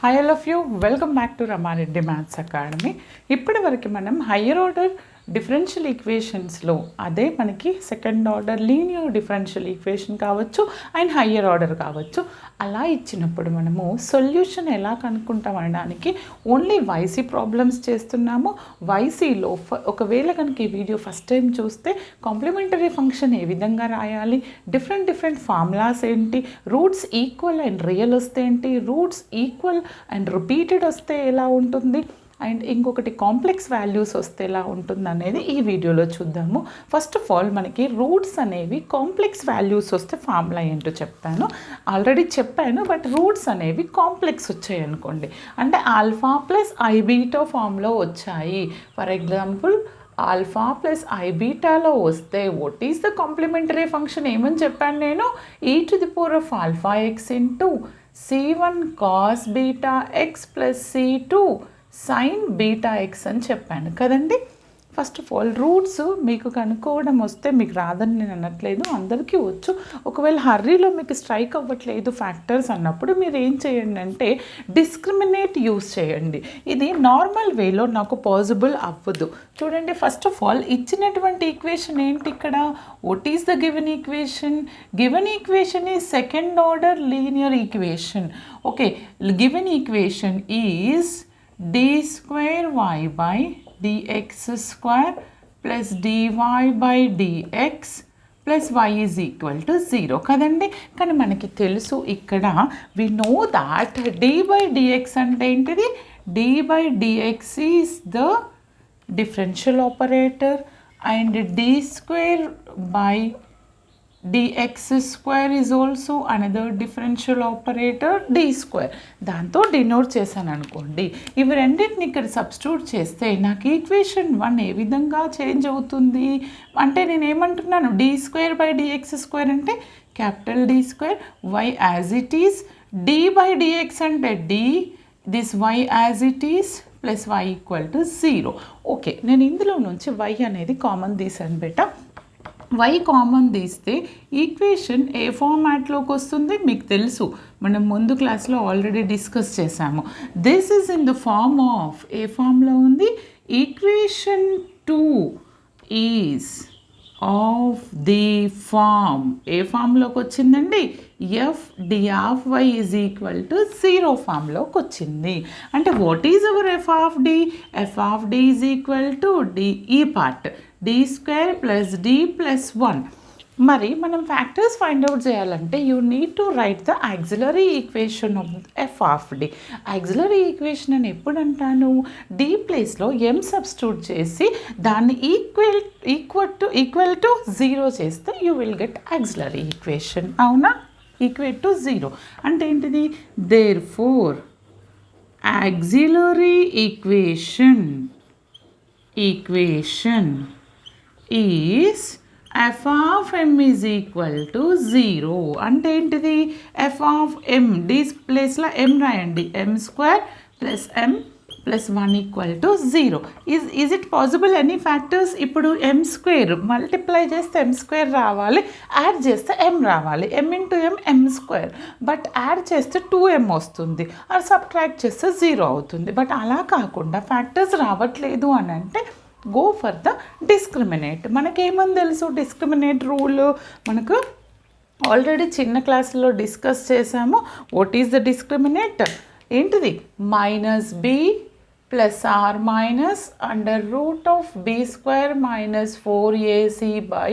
Hi all of you, welcome back to Ramareddy Maths Academy. ఇప్పటి వరకు మనం higher order differential ఈక్వేషన్స్లో అదే మనకి second order linear differential equation కావచ్చు అండ్ హయ్యర్ ఆర్డర్ కావచ్చు అలా ఇచ్చినప్పుడు మనము సొల్యూషన్ ఎలా కనుక్కుంటాం అనడానికి ఓన్లీ వైసీ ప్రాబ్లమ్స్ చేస్తున్నాము. వైసీలో ఒకవేళ కనుక ఈ వీడియో ఫస్ట్ టైం చూస్తే కాంప్లిమెంటరీ ఫంక్షన్ ఏ విధంగా రాయాలి, డిఫరెంట్ ఫార్ములాస్ ఏంటి, రూట్స్ ఈక్వల్ అండ్ రియల్ వస్తే ఏంటి, రూట్స్ ఈక్వల్ అండ్ రిపీటెడ్ వస్తే ఎలా ఉంటుంది, అండ్ ఇంకొకటి కాంప్లెక్స్ వాల్యూస్ వస్తే ఎలా ఉంటుంది అనేది ఈ వీడియోలో చూద్దాము. ఫస్ట్ ఆఫ్ ఆల్ మనకి రూట్స్ అనేవి కాంప్లెక్స్ వాల్యూస్ వస్తే ఫార్ములా ఏంటో చెప్తాను. ఆల్రెడీ చెప్పాను, బట్ రూట్స్ అనేవి కాంప్లెక్స్ వచ్చాయి అనుకోండి, అంటే ఆల్ఫా ప్లస్ ఐ బీటా ఫామ్లో వచ్చాయి. For example alpha plus I బీటాలో వస్తే what is the complementary function ఏమని చెప్పాను నేను, e⁴ x into c1 cos beta x plus c2 sin beta x అని చెప్పాను కదండి. ఫస్ట్ ఆఫ్ ఆల్ రూట్స్ మీకు కనుక్కోవడం వస్తే మీకు రాదని నేను అనట్లేదు, అందరికీ వచ్చు. ఒకవేళ హర్రీలో మీకు స్ట్రైక్ అవ్వట్లేదు ఫ్యాక్టర్స్ అన్నప్పుడు మీరు ఏం చేయండి అంటే డిస్క్రిమినేట్ యూస్ చేయండి. ఇది నార్మల్ వేలో నాకు పాసిబుల్ అవ్వదు. చూడండి, ఫస్ట్ ఆఫ్ ఆల్ ఇచ్చినటువంటి ఈక్వేషన్ ఏంటి ఇక్కడ, what is the given equation? Given equation is second order linear equation. Okay, given equation is d square y by dx square plus dy by dx plus y is equal to 0 కదండి. కానీ మనకి తెలుసు ఇక్కడ we know that d by dx అంటే ఏంటిది, d by dx is the differential operator and d square by dx square is also another differential operator d square. దాంతో denote చేశాను అనుకోండి. ఇవి రెండింటిని ఇక్కడ సబ్స్టిట్యూట్ చేస్తే నాకు ఈక్వేషన్ 1 ఏ విధంగా చేంజ్ అవుతుంది అంటే నేను ఏమంటున్నాను, d square by dx square అంటే capital D square, y as it is, d by dx అంటే d, this y as it is plus y equal to 0. Okay, నేను ఇందులో నుంచి y అనేది కామన్ తీసాను బేటా. y కామన్ తీస్తే ఈక్వేషన్ ఏ ఫార్మాట్లోకి వస్తుంది మీకు తెలుసు, మనం ముందు క్లాస్లో ఆల్రెడీ డిస్కస్ చేసాము. This is in the form of, ఏ ఫామ్లో ఉంది, equation 2 is of the form, ఏ ఫామ్లోకి వచ్చిందండి, F D of Y is equal to 0 ఫామ్లోకి వచ్చింది. అంటే what is our F of D, F of D is equal to D, ఈ పార్ట్ d స్క్వేర్ ప్లస్ d ప్లస్ 1. మరి మనం ఫ్యాక్టర్స్ ఫైండ్ అవుట్ చేయాలంటే you need to write the auxiliary equation of F of D. Auxiliary equation అని ఎప్పుడు అంటాను, D ప్లేస్లో ఎం substitute చేసి దాన్ని ఈక్వల్ టు 0 చేస్తే you will get auxiliary equation. అవునా, ఈక్వల్ టు 0 అంటే ఏంటిది, therefore auxiliary equation is f of m is equal to 0. అంటే ఏంటిది, f of m, d ప్లేస్లో m రాయండి, m square plus m plus 1 equal to 0. Is it possible any factors? ఇప్పుడు m square multiply చేస్తే m square రావాలి, add చేస్తే m రావాలి, m into m square, but add చేస్తే 2m వస్తుంది, అది సబ్ట్రాక్ట్ చేస్తే 0 అవుతుంది. బట్ అలా కాకుండా ఫ్యాక్టర్స్ రావట్లేదు అని అంటే గో ఫర్ ద డిస్క్రిమినేట్. మనకేమని తెలుసు డిస్క్రిమినేట్ రూల్, మనకు ఆల్రెడీ చిన్న క్లాసులో డిస్కస్ చేసాము. వాట్ ఈస్ ద డిస్క్రిమినేట్, ఏంటిది, minus b plus or minus under root of B square minus 4ac by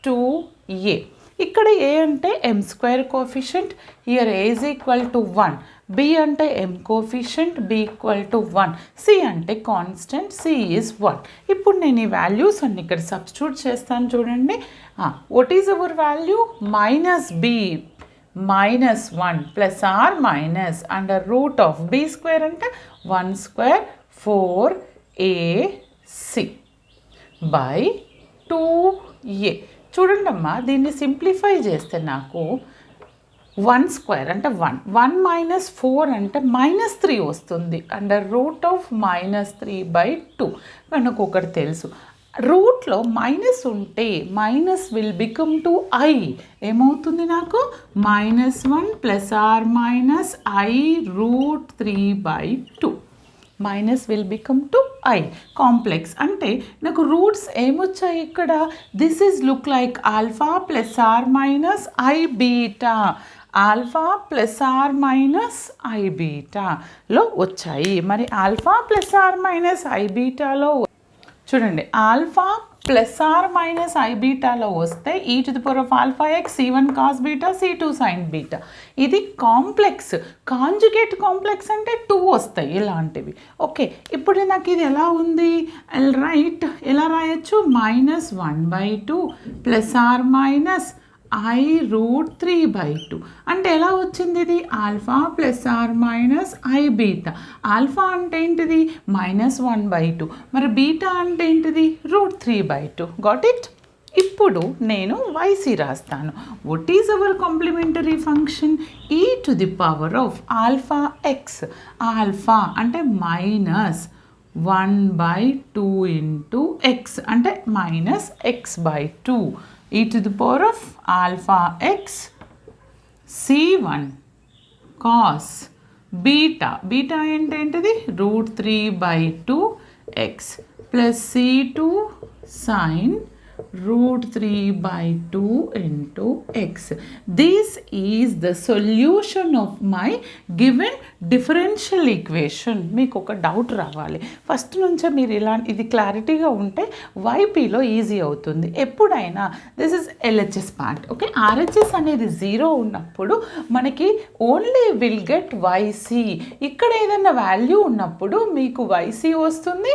2a. ఇక్కడ ఏ అంటే m square coefficient, here a is equal to 1, b అంటే m coefficient, b equal to 1, c అంటే constant, c is 1. ఇప్పుడు నేను ఈ values అన్ని ఇక్కడ substitute చేస్తాను చూడండి. What is our value, minus b minus 1 plus or minus under root of b square అంటే 1 స్క్వేర్ 4ac బై 2a. చూడండి అమ్మా, దీన్ని సింప్లిఫై చేస్తే నాకు 1 స్క్వేర్ అంటే 1 మైనస్ 4 అంటే -3 వస్తుంది, అండర్ రూట్ ఆఫ్ -3 బై 2. మనకు ఒకటి తెలుసు, రూట్లో మైనస్ ఉంటే minus will become to I. ఏమవుతుంది నాకు? -1 plus or minus i√3/2. Minus will become to I. Complex అంటే నాకు రూట్స్ ఏమొచ్చాయి ఇక్కడ? This is look like alpha plus or minus I beta. Alpha plus or minus I బీటాలో వచ్చాయి. మరి alpha plus or minus I బీటాలో చూడండి, alpha plus or minus I బీటాలో వస్తే e⁴ c1 cos beta c2 sin beta. ఇది complex. Conjugate complex అంటే 2 వస్తాయి ఇలాంటివి. ఓకే, ఇప్పుడు నాకు ఇది ఎలా ఉంది? రైట్, ఎలా రాయొచ్చు? -1/2 ప్లస్ ఆర్ మైనస్ i√3/2 అంటే ఎలా వచ్చింది? ఇది alpha plus or minus I beta. Alpha అంటే ఏంటిది? -1/2. మరి బీటా అంటే ఏంటిది? √3/2. Got it? ఇప్పుడు నేను YC రాస్తాను. What is our complementary function? e⁴ alpha x. Alpha అంటే -1/2 ఇంటూ ఎక్స్ అంటే -x/2. e⁴ alpha x c1 cos beta. Beta అంటే ఏంటిది? √3/2x plus c2 sin √3/2 into x. This is the solution of my given differential equation. మీకు ఒక doubt రావాలి first నుంచే. మీరు ఇది క్లారిటీగా ఉంటే YPలో ఈజీ అవుతుంది ఎప్పుడైనా. This is LHS part. Okay, RHS అనేది 0 ఉన్నప్పుడు మనకి ఓన్లీ విల్ గెట్ YC. ఇక్కడ ఏదైనా వాల్యూ ఉన్నప్పుడు మీకు YC వస్తుంది,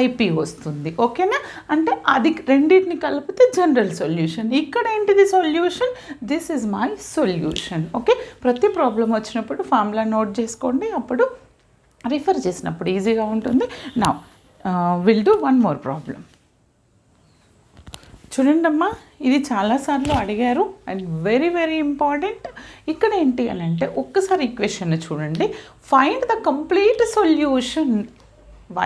YP వస్తుంది. ఓకేనా? అంటే అది రెండింటిని కలిపితే జనరల్ సొల్యూషన్. ఇక్కడ ఏంటిది solution? This is my solution. Okay, ప్రతి ప్రాబ్లం వచ్చినప్పుడు ఫార్ములా నోట్ చేసుకోండి, అప్పుడు రిఫర్ చేసినప్పుడు ఈజీగా ఉంటుంది. Now will do one more problem. చూడండి అమ్మా, ఇది చాలాసార్లు అడిగారు అండ్ వెరీ వెరీ ఇంపార్టెంట్. ఇక్కడ ఏంటి అని అంటే ఒక్కసారి ఈక్వేషన్ చూడండి. Find the complete solution.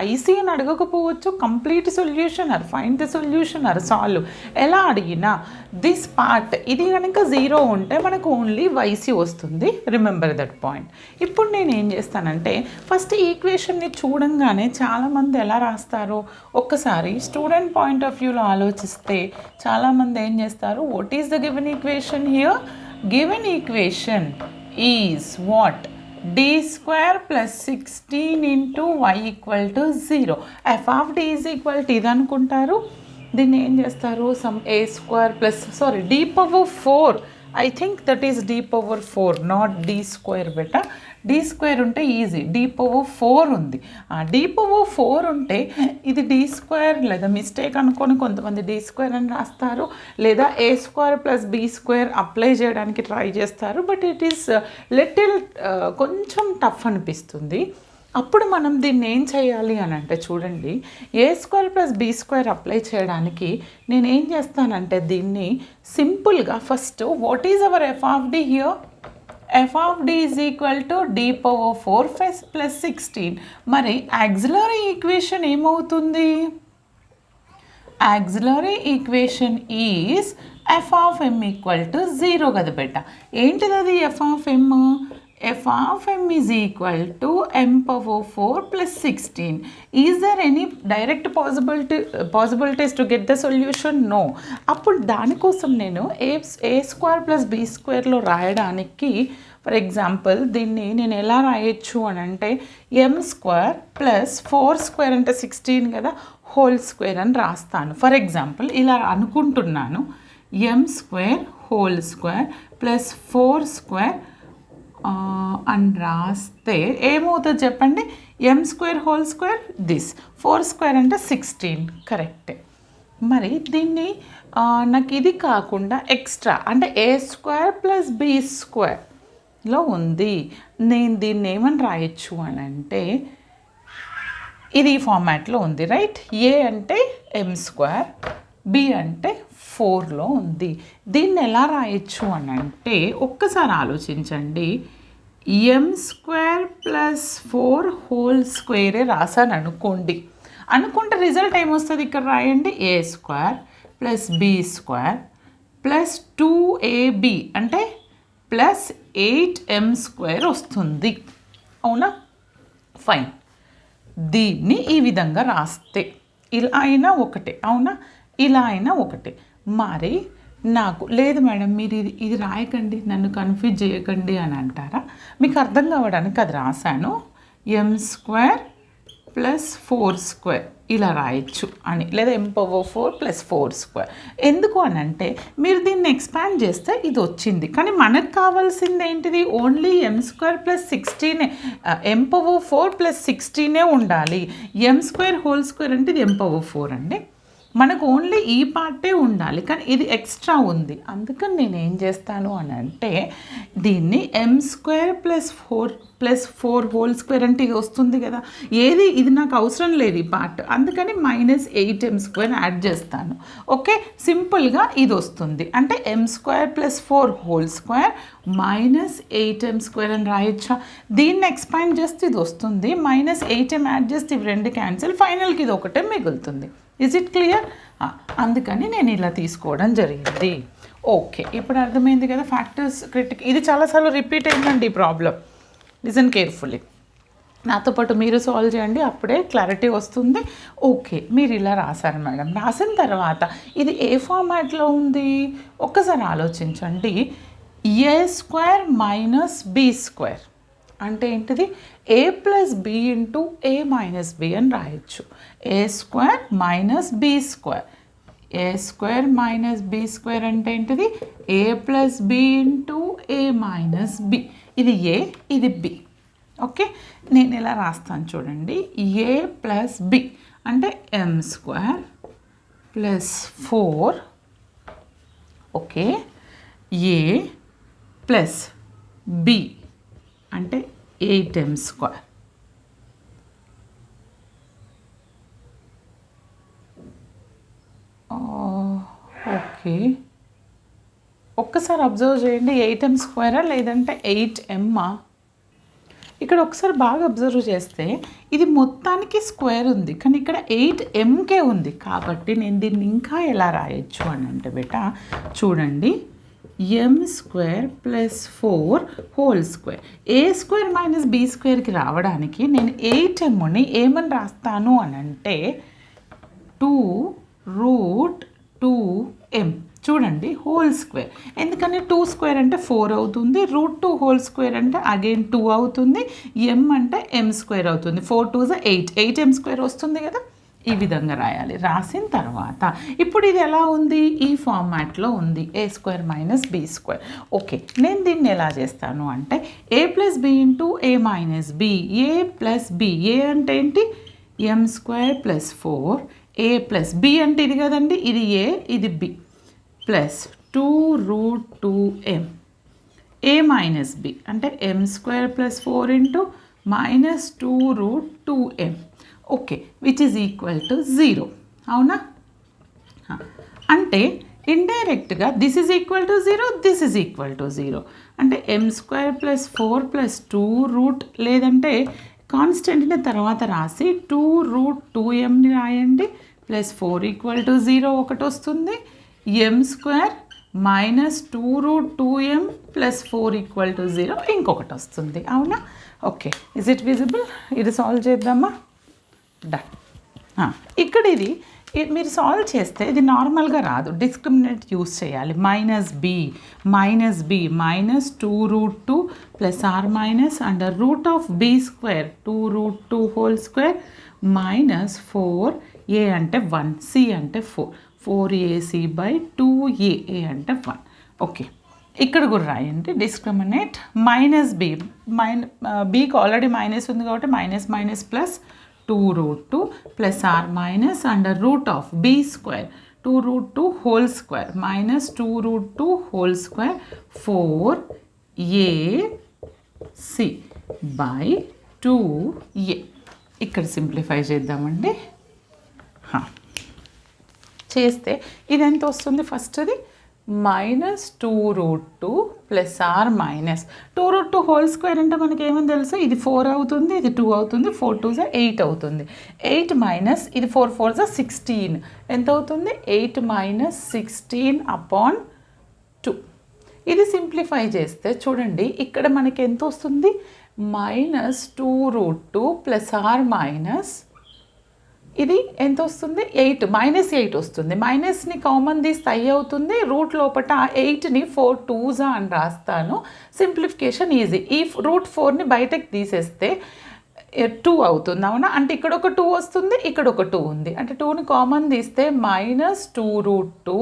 YC అని అడగకపోవచ్చు, complete solution or find the solution or solve ఎలా అడిగినా దిస్ పార్ట్ ఇది కనుక 0 ఉంటే మనకు ఓన్లీ YC వస్తుంది. Remember that point. ఇప్పుడు నేను ఏం చేస్తానంటే ఫస్ట్ ఈక్వేషన్ని చూడంగానే చాలామంది ఎలా రాస్తారో ఒక్కసారి స్టూడెంట్ పాయింట్ ఆఫ్ వ్యూలో ఆలోచిస్తే చాలామంది ఏం చేస్తారు? What is the given equation here? Given equation is what? d² + 16 into y = 0. f of d is equal to ఇది అనుకుంటారు. దీన్ని ఏం చేస్తారు? Some d⁴. I think that is d⁴, not d² beta. d² ఉంటే ఈజీ, d⁴ ఉంది. d⁴ ఉంటే ఇది d² లేదా మిస్టేక్ అనుకొని కొంతమంది d² అని రాస్తారు, లేదా a² + b² అప్లై చేయడానికి ట్రై చేస్తారు. బట్ ఇట్ ఈస్ లిటిల్ కొంచెం టఫ్ అనిపిస్తుంది. అప్పుడు మనం దీన్ని ఏం చేయాలి అని అంటే చూడండి, a² + b² అప్లై చేయడానికి నేను ఏం చేస్తానంటే దీన్ని సింపుల్గా first what is hour f of d here? f of d is equal to d⁴ + 16. మరి ఆక్సిలరీ ఈక్వేషన్ ఏమవుతుంది? Auxiliary equation is f of m = 0 కదా బెట్ట. ఏంటిది అది f of m? f of m is equal to m⁴ + 16. Is there any direct possibilities to get the solution? No. అప్పుడు దానికోసం నేను a² + b²లో రాయడానికి ఫర్ ఎగ్జాంపుల్ దీన్ని నేను ఎలా రాయొచ్చు అని అంటే m² + 4² అంటే 16 కదా, హోల్² అని రాస్తాను. ఫర్ ఎగ్జాంపుల్ ఇలా అనుకుంటున్నాను, m² హోల్² + 4² అని రాస్తే ఏమవుతుంది చెప్పండి? m² హోల్² దిస్, 4² అంటే 16 కరెక్టే. మరి దీన్ని నాకు ఇది కాకుండా ఎక్స్ట్రా అంటే a² + b²లో ఉంది. నేను దీన్ని ఏమని రాయొచ్చు అని అంటే ఇది ఈ ఫార్మాట్లో ఉంది, రైట్? a అంటే m², b అంటే 4లో ఉంది. దీన్ని ఎలా రాయొచ్చు అని అంటే ఒక్కసారి ఆలోచించండి. m² + 4 హోల్² రాసాను అనుకోండి. అనుకుంటే రిజల్ట్ ఏమొస్తుంది ఇక్కడ రాయండి, A square plus B square plus 2ab అంటే ప్లస్ 8m స్క్వేర్ వస్తుంది. అవునా? ఫైన్. దీన్ని ఈ విధంగా రాస్తే ఇలా అయినా ఒకటే, అవునా? ఇలా అయినా ఒకటే. మరి నాకు లేదు మేడం మీరు ఇది రాయకండి, నన్ను కన్ఫ్యూజ్ చేయకండి అని అంటారా? మీకు అర్థం కావడానికి అది రాశాను, ఎం స్క్వేర్ ప్లస్ 4 స్క్వేర్ ఇలా రాయొచ్చు అని, లేదా m⁴ ప్లస్ 4 స్క్వేర్. ఎందుకు అని అంటే మీరు దీన్ని ఎక్స్పాండ్ చేస్తే ఇది వచ్చింది, కానీ మనకు కావాల్సింది ఏంటిది? Only m square plus 16, m⁴ plus 16 ఉండాలి. m స్క్వేర్ హోల్ స్క్వేర్ అంటే ఇది m⁴ అండి. మనకు ఓన్లీ ఈ పార్టే ఉండాలి, కానీ ఇది ఎక్స్ట్రా ఉంది. అందుకని నేను ఏం చేస్తాను అని అంటే దీన్ని m square plus 4 whole square అంటే ఇది వస్తుంది కదా, ఏది ఇది నాకు అవసరం లేదు ఈ పార్ట్, అందుకని -8m స్క్వేర్ యాడ్ చేస్తాను. ఓకే, సింపుల్గా ఇది వస్తుంది. అంటే m square plus 4 whole square -8m square అని రాయొచ్చా? దీన్ని ఎక్స్పాండ్ చేస్తే ఇది వస్తుంది, -8m యాడ్ చేస్తే ఇవి రెండు క్యాన్సిల్, ఫైనల్కి ఇది ఒకటే మిగులుతుంది. Is it clear? అందుకని నేను ఇలా తీసుకోవడం జరిగింది. ఓకే, ఇప్పుడు అర్థమైంది కదా ఫ్యాక్టర్స్ క్రిటిక్. ఇది చాలాసార్లు రిపీట్ అయిందండి ఈ ప్రాబ్లం. లిజన్ కేర్ఫుల్లీ, నాతో పాటు మీరు సాల్వ్ చేయండి, అప్పుడే క్లారిటీ వస్తుంది. ఓకే, మీరు ఇలా రాశారు మేడం. రాసిన తర్వాత ఇది ఏ ఫార్మాట్లో ఉంది ఒక్కసారి ఆలోచించండి. ఏ స్క్వేర్ మైనస్ బి స్క్వేర్ అంటే ఏంటిది? ఏ plus B into A minus B అని రాయొచ్చు. ఏ స్క్వేర్ మైనస్ బి స్క్వేర్, ఏ స్క్వేర్ మైనస్ బి స్క్వేర్ అంటే ఏంటిది? ఏ plus B into A minus B. ఇది ఏ, ఇది బి. ఓకే, నేను ఇలా రాస్తాను చూడండి. ఏ ప్లస్ బి అంటే ఎం స్క్వేర్ ప్లస్ 4, ఓకే, ఏ ప్లస్ బి అంటే 8m స్క్వేర్. ఓకే, ఒక్కసారి అబ్జర్వ్ చేయండి, 8m స్క్వేరా లేదంటే 8m? ఇక్కడ ఒకసారి బాగా అబ్జర్వ్ చేస్తే ఇది మొత్తానికి స్క్వేర్ ఉంది, కానీ ఇక్కడ 8mకే ఉంది. కాబట్టి నేను దీన్ని ఇంకా ఎలా రాయొచ్చు అని అంటే బేటా చూడండి, ఎం స్క్వేర్ ప్లస్ 4 హోల్ స్క్వేర్. ఏ స్క్వేర్ మైనస్ బి స్క్వేర్కి రావడానికి నేను 8mని ఏమని రాస్తాను అని అంటే 2√2m. చూడండి, హోల్ స్క్వేర్. ఎందుకని 2 స్క్వేర్ అంటే 4 అవుతుంది, √2 హోల్ స్క్వేర్ అంటే అగైన్ 2 అవుతుంది, m అంటే m స్క్వేర్ అవుతుంది. 4 2 8, 8m స్క్వేర్ వస్తుంది కదా. ఈ విధంగా రాయాలి. రాసిన తర్వాత ఇప్పుడు ఇది ఎలా ఉంది? ఈ ఫార్మాట్లో ఉంది, A square minus B square. Okay, నేను దీన్ని ఎలా చేస్తాను అంటే A plus B into A minus B. A plus B, A అంటే ఏంటి? M square plus 4, A plus B అంటే ఇది కదండి, ఇది ఏ, ఇది B, plus 2√2m. A minus B అంటే M square plus 4 into minus 2√2m. Okay, which is equal to 0. అవునా? అంటే ఇండైరెక్ట్గా this is equal to 0, this is equal to 0. అంటే m స్క్వేర్ ప్లస్ 4 ప్లస్ 2 లేదంటే కాన్స్టెంట్ని తర్వాత రాసి 2√2mని రాయండి, ప్లస్ 4 ఈక్వల్ టు 0 ఒకటి వస్తుంది. M square minus 2√2m plus 4 equal to 0 ఇంకొకటి వస్తుంది. అవునా? Okay, is it visible? ఇది సాల్వ్ చేద్దామా? డన్. ఇక్కడ ఇది మీరు సాల్వ్ చేస్తే ఇది నార్మల్గా రాదు, డిస్క్రిమినేట్ యూస్ చేయాలి. -b minus 2√2 plus or minus under root of B square 2√2 whole square minus 4, A అంటే 1, సి అంటే 4ac/2a, ఏ అంటే 1. ఓకే, ఇక్కడ కూడా రాయండి డిస్క్రిమినేట్. -b, బీకి ఆల్రెడీ మైనస్ ఉంది కాబట్టి minus plus 2√2 plus or minus under root of B square 2√2 whole square minus 2√2 whole square 4ac/2a. ఇక్కడ సింప్లిఫై చేద్దామండి. చేస్తే ఇది ఎంత వస్తుంది? ఫస్ట్ది minus 2√2 plus or minus 2√2 whole square అంటే మనకి ఏమని తెలుసు, ఇది 4 అవుతుంది, ఇది 2 అవుతుంది, 4 2 8 అవుతుంది. 8 మైనస్ ఇది 4 4 16 ఎంత అవుతుంది, 8 మైనస్ 16/2. ఇది సింప్లిఫై చేస్తే చూడండి ఇక్కడ మనకి ఎంత వస్తుంది, మైనస్ 2√2 ప్లస్ ఆర్ మైనస్ ఇది ఎంత వస్తుంది, 8 -8 వస్తుంది. మైనస్ని కామన్ తీస్తే ఐ అవుతుంది, రూట్ లోపల 8ని 4 2s అని రాస్తాను. Simplification easy. ఈ √4ని బయటకు తీసేస్తే 2 అవుతుంది, అవునా? అంటే ఇక్కడ ఒక 2 వస్తుంది, ఇక్కడ ఒక 2 ఉంది, అంటే 2ని కామన్ తీస్తే minus 2√2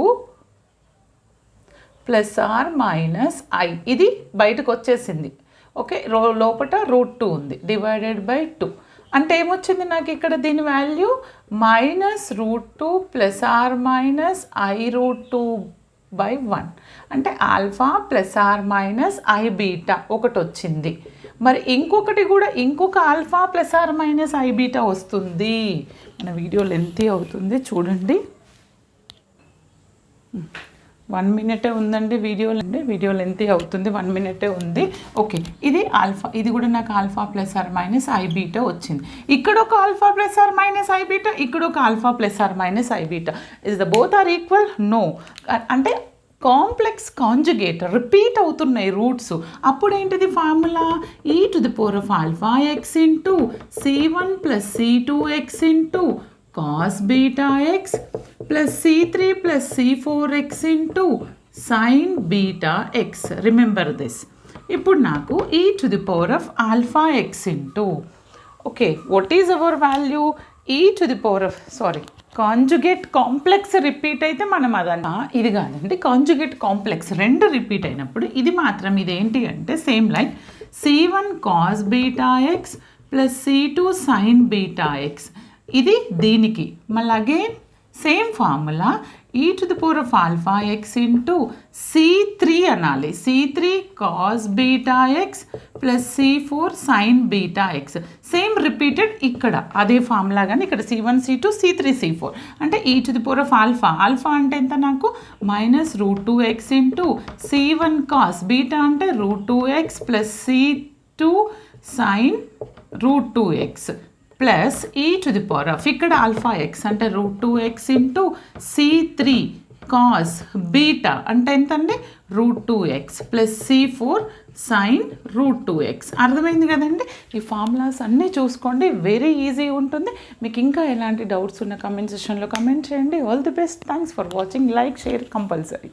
plus or minus i, ఇది బయటకు వచ్చేసింది. ఓకే, లోపల √2 ఉంది డివైడెడ్ బై 2. అంటే ఏమొచ్చింది నాకు ఇక్కడ దీని value minus √2 plus or minus i√2/1. అంటే alpha plus or minus I beta ఒకటి వచ్చింది. మరి ఇంకొకటి కూడా ఇంకొక alpha plus or minus I beta వస్తుంది. మన వీడియో లెంతీ అవుతుంది చూడండి. 1 మినిటే ఉందండి వీడియో లెంతీ అవుతుంది, 1 మినిటే ఉంది. ఓకే, ఇది ఆల్ఫా, ఇది కూడా నాకు alpha plus or minus I beta వచ్చింది. ఇక్కడ ఒక alpha plus or minus I beta, ఇక్కడ ఒక alpha plus or minus I beta. Is the both are equal? No. అంటే కాంప్లెక్స్ కాంజుగేట్ రిపీట్ అవుతున్నాయి రూట్స్. అప్పుడు ఏంటిది formula, e⁴ into c1 plus c2x into cos beta x plus c3 plus c4x into sin beta x. Remember this. ఇప్పుడు నాకు e⁴ into, okay, what is our value, conjugate complex repeat అయితే మనం అదన్నా, ఇది కాదండి conjugate complex రెండు repeat అయినప్పుడు ఇది మాత్రం ఇదేంటి అంటే same like c1 cos beta x plus c2 sin beta x. ఇది దీనికి మళ్ళీ again same formula e⁴ into c3 అనాలి, c3 cos beta x plus c4 sin beta x. Same repeated ఇక్కడ అదే ఫార్ములా, కానీ ఇక్కడ c1 c2 c3 c4 అంటే e⁴ alpha అంటే ఎంత నాకు minus √2x into c1 cos beta అంటే √2x plus c2 sin √2x plus e⁴ ఇక్కడ ఆల్ఫా ఎక్స్ అంటే √2x into c3 cos beta అంటే ఎంతండి √2x plus c4 sin √2x. అర్థమైంది కదండి? ఈ ఫార్ములాస్ అన్నీ చూసుకోండి, వెరీ ఈజీ ఉంటుంది. మీకు ఇంకా ఎలాంటి డౌట్స్ ఉన్న కమెంట్ సెక్షన్లో కమెంట్ చేయండి. All the best, thanks for watching, like share compulsory.